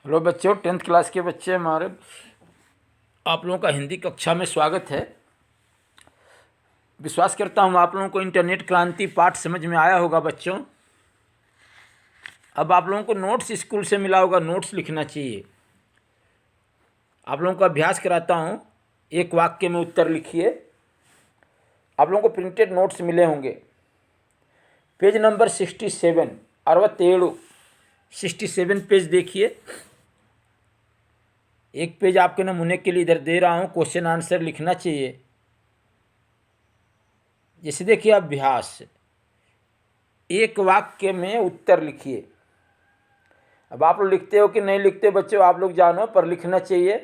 Hello बच्चों, 10th class के बच्चे हमारे, आप लोगों का हिंदी कक्षा में स्वागत है। विश्वास करता हूँ आप लोगों को इंटरनेट क्रांति पाठ समझ में आया होगा बच्चों। अब आप लोगों को नोट्स स्कूल से मिला होगा, नोट्स लिखना चाहिए। आप लोगों को अभ्यास कराता हूँ, एक वाक्य में उत्तर लिखिए। आप लोगों को प्रिंटेड नोट्स मिले होंगे। पेज नंबर 67 67 67 पेज देखिए। एक पेज आपके नमूने के लिए इधर दे रहा हूँ, क्वेश्चन आंसर लिखना चाहिए। जैसे देखिए अभ्यास, एक वाक्य में उत्तर लिखिए। अब आप लोग लिखते हो कि नहीं लिखते बच्चों, आप लोग जानो, पर लिखना चाहिए।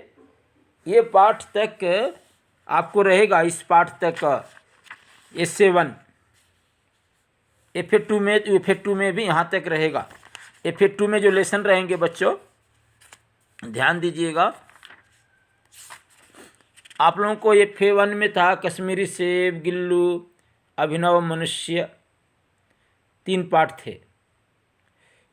ये पाठ तक आपको रहेगा, इस पाठ तक Essay 1 FA2 में भी यहाँ तक रहेगा। FA2 में जो लेसन रहेंगे बच्चों, ध्यान दीजिएगा। आप लोगों को FA1 में था कश्मीरी सेब, गिल्लू, अभिनव मनुष्य, 3 पाठ थे।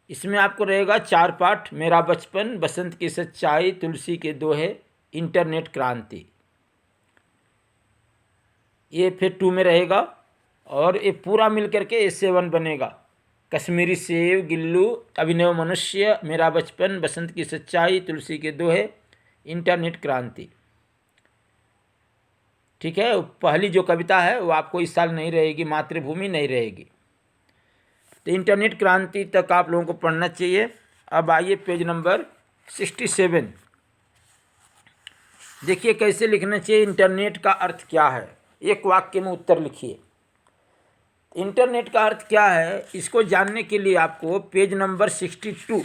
इसमें आपको रहेगा 4 पाठ, मेरा बचपन, बसंत की सच्चाई, तुलसी के दोहे, इंटरनेट क्रांति। ये FA2 में रहेगा और ये पूरा मिल करके Essay 1 बनेगा। कश्मीरी सेब, गिल्लू, अभिनव मनुष्य, मेरा बचपन, बसंत की सच्चाई, तुलसी के दोहे, इंटरनेट क्रांति। ठीक है। पहली जो कविता है वो आपको इस साल नहीं रहेगी, मातृभूमि नहीं रहेगी। तो इंटरनेट क्रांति तक आप लोगों को पढ़ना चाहिए। अब आइए पेज नंबर 67, देखिए कैसे लिखना चाहिए। इंटरनेट का अर्थ क्या है, एक वाक्य में उत्तर लिखिए। इंटरनेट का अर्थ क्या है, इसको जानने के लिए आपको पेज नंबर 62,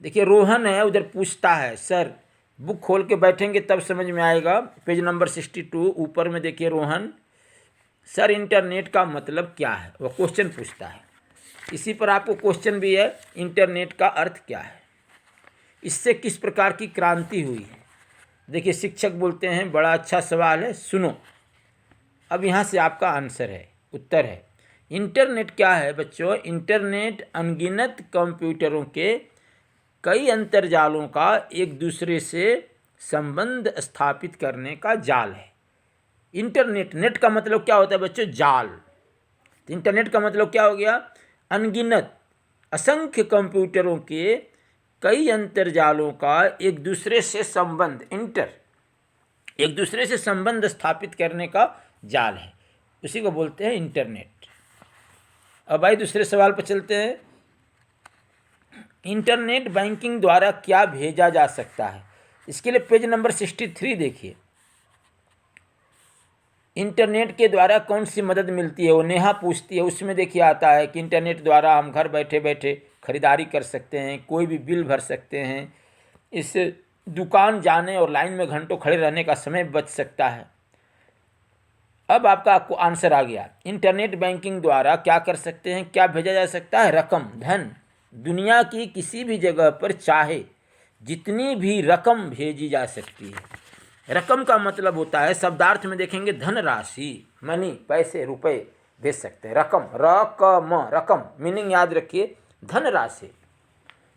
देखिए रोहन है उधर, पूछता है सर, बुक खोल के बैठेंगे तब समझ में आएगा। पेज नंबर 62 ऊपर में देखिए रोहन, सर इंटरनेट का मतलब क्या है, वो क्वेश्चन पूछता है। इसी पर आपको क्वेश्चन भी है, इंटरनेट का अर्थ क्या है, इससे किस प्रकार की क्रांति हुई है। देखिए शिक्षक बोलते हैं बड़ा अच्छा सवाल है, सुनो। अब यहाँ से आपका आंसर है, उत्तर है। इंटरनेट क्या है बच्चों, इंटरनेट अनगिनत कंप्यूटरों के कई अंतर्जालों का एक दूसरे से संबंध स्थापित करने का जाल है। इंटरनेट, नेट का मतलब क्या होता है बच्चों, जाल। तो इंटरनेट का मतलब क्या हो गया, अनगिनत असंख्य कंप्यूटरों के कई अंतर्जालों का एक दूसरे से संबंध, एक दूसरे से संबंध स्थापित करने का जाल है, उसी को बोलते हैं इंटरनेट। अब आइए दूसरे सवाल पर चलते हैं। इंटरनेट बैंकिंग द्वारा क्या भेजा जा सकता है, इसके लिए पेज नंबर 63 देखिए। इंटरनेट के द्वारा कौन सी मदद मिलती है, वो नेहा पूछती है। उसमें देखिए आता है कि इंटरनेट द्वारा हम घर बैठे बैठे खरीदारी कर सकते हैं, कोई भी बिल भर सकते हैं, इससे दुकान जाने और लाइन में घंटों खड़े रहने का समय बच सकता है। अब आपका आंसर आ गया। इंटरनेट बैंकिंग द्वारा क्या कर सकते हैं, क्या भेजा जा सकता है, रकम, धन। दुनिया की किसी भी जगह पर चाहे जितनी भी रकम भेजी जा सकती है। रकम का मतलब होता है, शब्दार्थ में देखेंगे धन राशि, मनी, पैसे, रुपए भेज सकते हैं। रकम, रकम मीनिंग याद रखिए, धन राशि।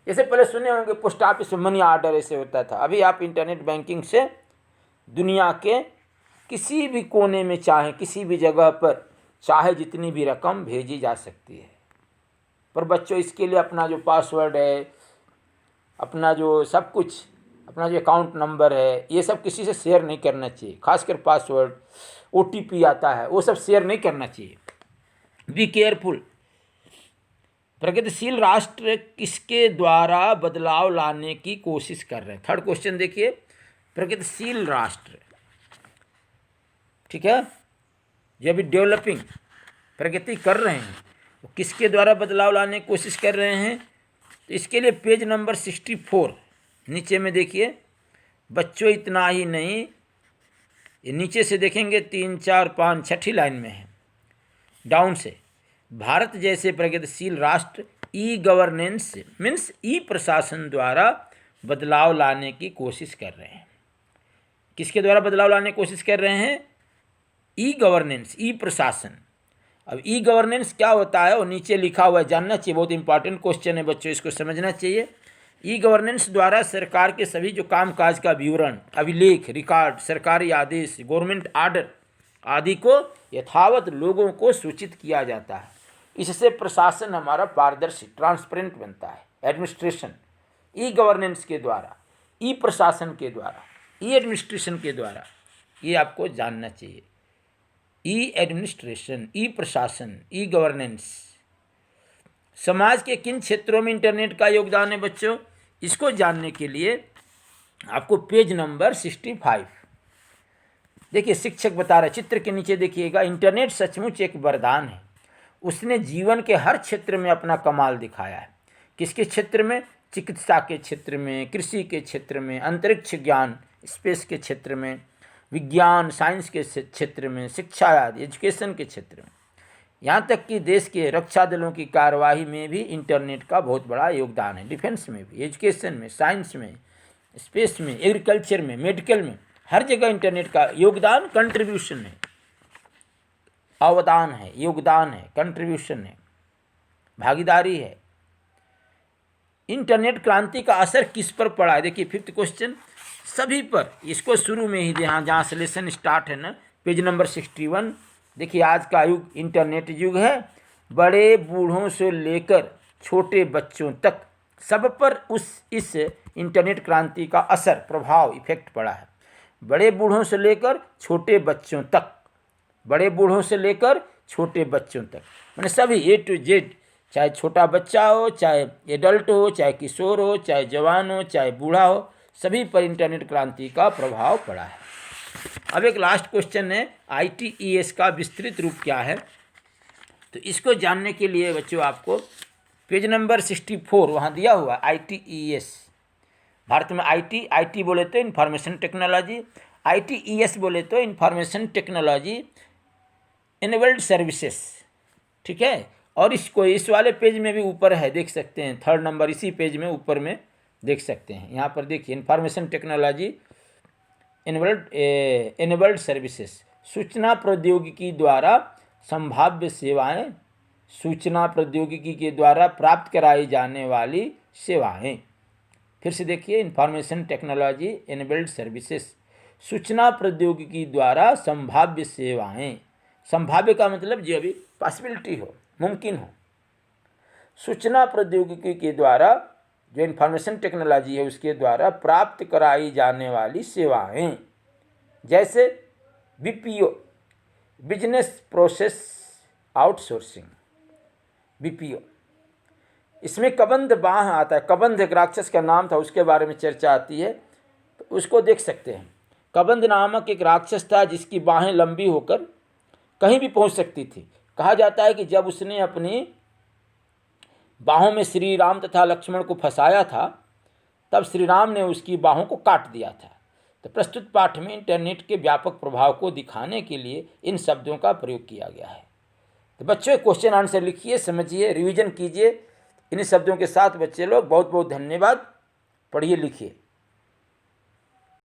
जैसे पहले सुने होंगे पोस्ट ऑफिस में मनी ऑर्डर ऐसे होता था, अभी आप इंटरनेट बैंकिंग से दुनिया के किसी भी कोने में चाहे किसी भी जगह पर चाहे जितनी भी रकम भेजी जा सकती है। पर बच्चों इसके लिए अपना जो पासवर्ड है, अपना जो सब कुछ, अपना जो अकाउंट नंबर है, ये सब किसी से शेयर नहीं करना चाहिए। खासकर पासवर्ड, OTP आता है, वो सब शेयर नहीं करना चाहिए। Be careful. प्रगतिशील राष्ट्र किसके द्वारा बदलाव लाने की कोशिश कर रहे हैं। थर्ड क्वेश्चन देखिए, प्रगतिशील राष्ट्र, ठीक है, जो अभी डेवलपिंग, प्रगति कर रहे हैं, वो किसके द्वारा बदलाव लाने की कोशिश कर रहे हैं। तो इसके लिए पेज नंबर 64 नीचे में देखिए बच्चों, इतना ही नहीं, ये नीचे से देखेंगे 3, 4, 5, 6 लाइन में है, डाउन से। भारत जैसे प्रगतिशील राष्ट्र ई गवर्नेंस मीन्स ई प्रशासन द्वारा बदलाव लाने की कोशिश कर रहे हैं। किसके द्वारा बदलाव लाने की कोशिश कर रहे हैं, ई गवर्नेंस, ई प्रशासन। अब ई गवर्नेंस क्या होता है वो नीचे लिखा हुआ है, जानना चाहिए, बहुत इंपॉर्टेंट क्वेश्चन है बच्चों, इसको समझना चाहिए। ई गवर्नेंस द्वारा सरकार के सभी जो कामकाज का विवरण, अभिलेख, रिकॉर्ड, सरकारी आदेश, गवर्नमेंट आर्डर आदि को यथावत लोगों को सूचित किया जाता है। इससे प्रशासन हमारा पारदर्शी, ट्रांसपेरेंट बनता है। एडमिनिस्ट्रेशन ई गवर्नेंस के द्वारा, ई प्रशासन के द्वारा, ई एडमिनिस्ट्रेशन के द्वारा, ये आपको जानना चाहिए। ई एडमिनिस्ट्रेशन, ई प्रशासन, ई गवर्नेंस। समाज के किन क्षेत्रों में इंटरनेट का योगदान है बच्चों, इसको जानने के लिए आपको पेज नंबर 65 देखिए, शिक्षक बता रहे, चित्र के नीचे देखिएगा, इंटरनेट सचमुच एक वरदान है। उसने जीवन के हर क्षेत्र में अपना कमाल दिखाया है। किसके क्षेत्र में? चिकित्सा के क्षेत्र में, कृषि के क्षेत्र में, अंतरिक्ष ज्ञान, स्पेस के क्षेत्र में, विज्ञान साइंस के क्षेत्र में, शिक्षा आदि एजुकेशन के क्षेत्र में, यहाँ तक कि देश के रक्षा दलों की कार्यवाही में भी इंटरनेट का बहुत बड़ा योगदान है। डिफेंस में भी, एजुकेशन में, साइंस में, स्पेस में, एग्रीकल्चर में, मेडिकल में, हर जगह इंटरनेट का योगदान, कंट्रीब्यूशन है, अवदान है, योगदान है, कंट्रीब्यूशन है, भागीदारी है। इंटरनेट क्रांति का असर किस पर पड़ा है? देखिए 5th क्वेश्चन, सभी पर। इसको शुरू में ही जहाँ से लेसन स्टार्ट है ना, पेज नंबर 61 देखिए, आज का युग इंटरनेट युग है। बड़े बूढ़ों से लेकर छोटे बच्चों तक सब पर इस इंटरनेट क्रांति का असर, प्रभाव, इफेक्ट पड़ा है। बड़े बूढ़ों से लेकर छोटे बच्चों तक, बड़े बूढ़ों से लेकर छोटे बच्चों तक, मैंने सभी A to Z, चाहे छोटा बच्चा हो, चाहे एडल्ट हो, चाहे किशोर हो, चाहे जवान हो, चाहे बूढ़ा हो, सभी पर इंटरनेट क्रांति का प्रभाव पड़ा है। अब एक लास्ट क्वेश्चन है, ITES का विस्तृत रूप क्या है? तो इसको जानने के लिए बच्चों आपको पेज नंबर 64 वहाँ दिया हुआ ITES। भारत में IT बोले तो इंफॉर्मेशन टेक्नोलॉजी, ITES बोले तो इंफॉर्मेशन टेक्नोलॉजी एनेबल्ड सर्विसेज, ठीक है। और इसको इस वाले पेज में भी ऊपर है, देख सकते हैं, 3rd नंबर इसी पेज में ऊपर में देख सकते हैं। यहाँ पर देखिए, इंफॉर्मेशन टेक्नोलॉजी एनेबल्ड सर्विसेज, सूचना प्रौद्योगिकी द्वारा संभाव्य सेवाएं, सूचना प्रौद्योगिकी के द्वारा प्राप्त कराई जाने वाली सेवाएं। फिर से देखिए, इंफॉर्मेशन टेक्नोलॉजी एनेबल्ड सर्विसेज, सूचना प्रौद्योगिकी द्वारा संभाव्य सेवाएं। संभाव्य का मतलब जो अभी पॉसिबिलिटी हो, मुमकिन हो। सूचना प्रौद्योगिकी के द्वारा, जो इंफॉर्मेशन टेक्नोलॉजी है उसके द्वारा प्राप्त कराई जाने वाली सेवाएं, जैसे BPO, business process outsourcing, BPO। इसमें कबंध बाह आता है, कबंध एक राक्षस का नाम था, उसके बारे में चर्चा आती है, तो उसको देख सकते हैं। कबंध नामक एक राक्षस था जिसकी बाहें लंबी होकर कहीं भी पहुंच सकती थी। कहा जाता है कि जब उसने अपनी बाहों में श्री राम तथा लक्ष्मण को फंसाया था, तब श्री राम ने उसकी बाहों को काट दिया था। तो प्रस्तुत पाठ में इंटरनेट के व्यापक प्रभाव को दिखाने के लिए इन शब्दों का प्रयोग किया गया है। तो बच्चों क्वेश्चन आंसर लिखिए, समझिए, रिवीजन कीजिए इन शब्दों के साथ। बच्चे लोग बहुत बहुत धन्यवाद। पढ़िए लिखिए।